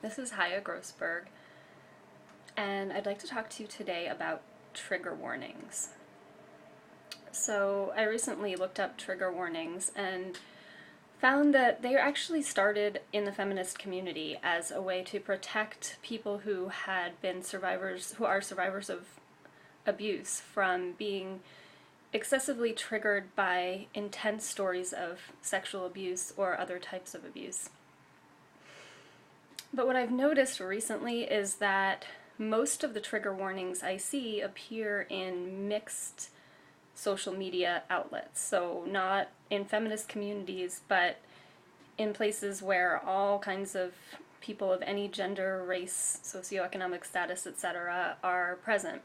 This is Chaya Grossberg, and I'd like to talk to you today about trigger warnings. So, I recently looked up trigger warnings and found that they actually started in the feminist community as a way to protect people who had been survivors, who are survivors of abuse, from being excessively triggered by intense stories of sexual abuse or other types of abuse. But what I've noticed recently is that most of the trigger warnings I see appear in mixed social media outlets. So, not in feminist communities, but in places where all kinds of people of any gender, race, socioeconomic status, etc., are present.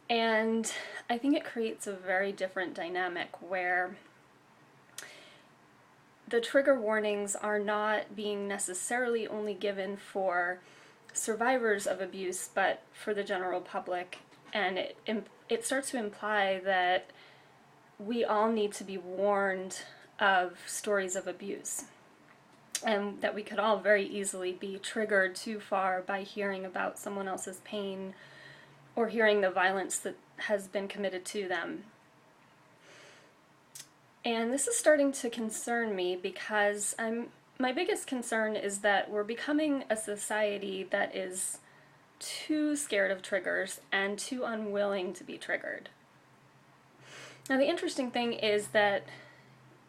And I think it creates a very different dynamic where the trigger warnings are not being necessarily only given for survivors of abuse, but for the general public. And it starts to imply that we all need to be warned of stories of abuse, and that we could all very easily be triggered too far by hearing about someone else's pain or hearing the violence that has been committed to them. And this is starting to concern me because my biggest concern is that we're becoming a society that is too scared of triggers and too unwilling to be triggered. Now, the interesting thing is that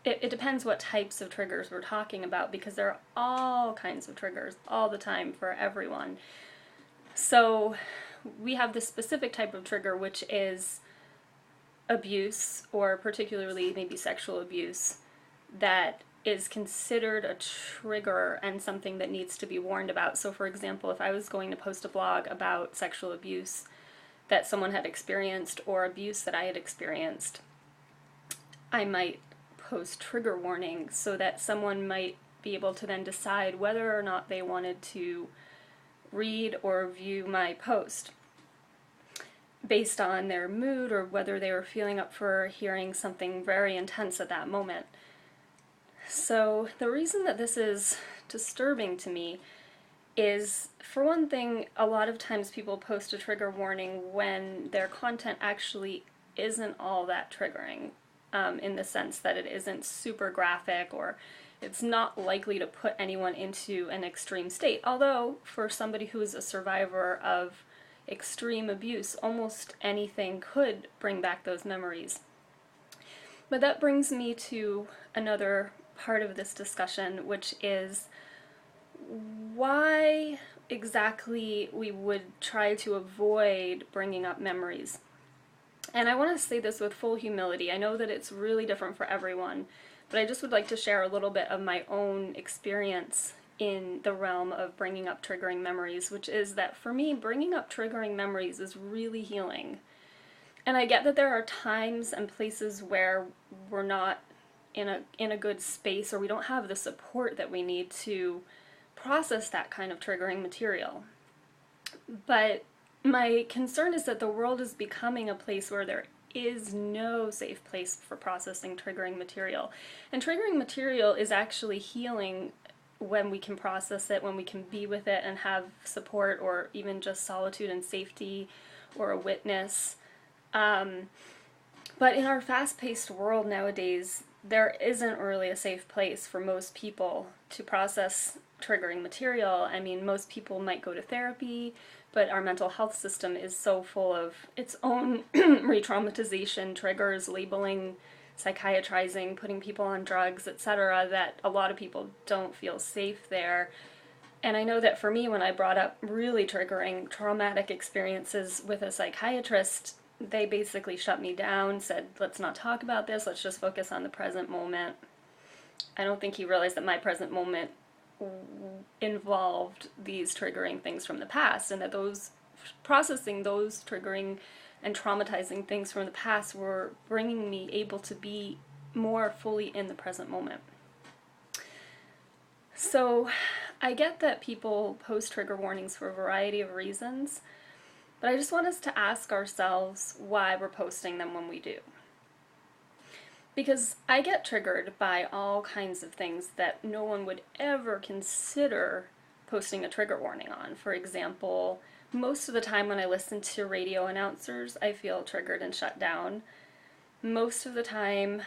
it depends what types of triggers we're talking about, because there are all kinds of triggers all the time for everyone. So we have this specific type of trigger, which is abuse, or particularly maybe sexual abuse, that is considered a trigger and something that needs to be warned about. So, for example, if I was going to post a blog about sexual abuse that someone had experienced or abuse that I had experienced, I might post trigger warnings so that someone might be able to then decide whether or not they wanted to read or view my post based on their mood, or whether they were feeling up for hearing something very intense at that moment. So the reason that this is disturbing to me is, for one thing, a lot of times people post a trigger warning when their content actually isn't all that triggering, in the sense that it isn't super graphic, or it's not likely to put anyone into an extreme state. Although, for somebody who is a survivor of extreme abuse, almost anything could bring back those memories. But that brings me to another part of this discussion, which is why exactly we would try to avoid bringing up memories. And I want to say this with full humility. I know that it's really different for everyone, but I just would like to share a little bit of my own experience in the realm of bringing up triggering memories, which is that for me, bringing up triggering memories is really healing. And I get that there are times and places where we're not in a good space, or we don't have the support that we need to process that kind of triggering material. But my concern is that the world is becoming a place where there is no safe place for processing triggering material. And triggering material is actually healing when we can process it, when we can be with it and have support, or even just solitude and safety, or a witness. But in our fast-paced world nowadays, there isn't really a safe place for most people to process triggering material. I mean, most people might go to therapy, but our mental health system is so full of its own re-traumatization triggers, labeling, psychiatrizing, putting people on drugs, etc., that a lot of people don't feel safe there. And I know that for me, when I brought up really triggering traumatic experiences with a psychiatrist, they basically shut me down, said, let's not talk about this, let's just focus on the present moment. I don't think he realized that my present moment involved these triggering things from the past, and that processing those triggering and traumatizing things from the past were bringing me able to be more fully in the present moment. So I get that people post trigger warnings for a variety of reasons, but I just want us to ask ourselves why we're posting them when we do. Because I get triggered by all kinds of things that no one would ever consider posting a trigger warning on. For example, most of the time when I listen to radio announcers, I feel triggered and shut down. Most of the time,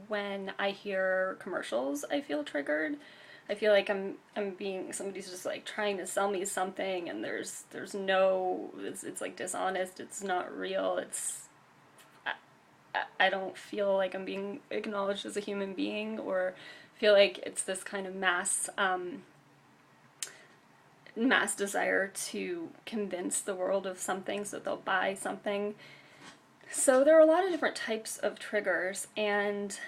when I hear commercials, I feel triggered. I feel like I'm being, somebody's just like trying to sell me something, and there's no, it's like dishonest. It's not real. I don't feel like I'm being acknowledged as a human being, or feel like it's this kind of mass desire to convince the world of something so that they'll buy something. So there are a lot of different types of triggers, and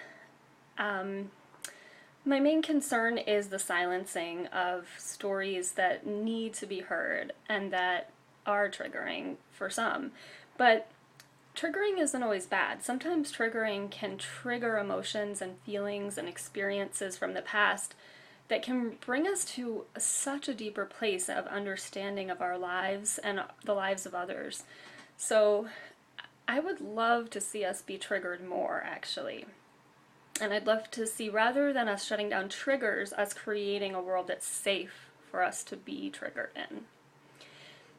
my main concern is the silencing of stories that need to be heard and that are triggering for some. But triggering isn't always bad. Sometimes triggering can trigger emotions and feelings and experiences from the past that can bring us to such a deeper place of understanding of our lives and the lives of others. So I would love to see us be triggered more, actually. And I'd love to see, rather than us shutting down triggers, us creating a world that's safe for us to be triggered in.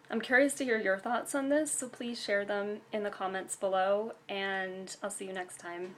I'm curious to hear your thoughts on this, so please share them in the comments below, and I'll see you next time.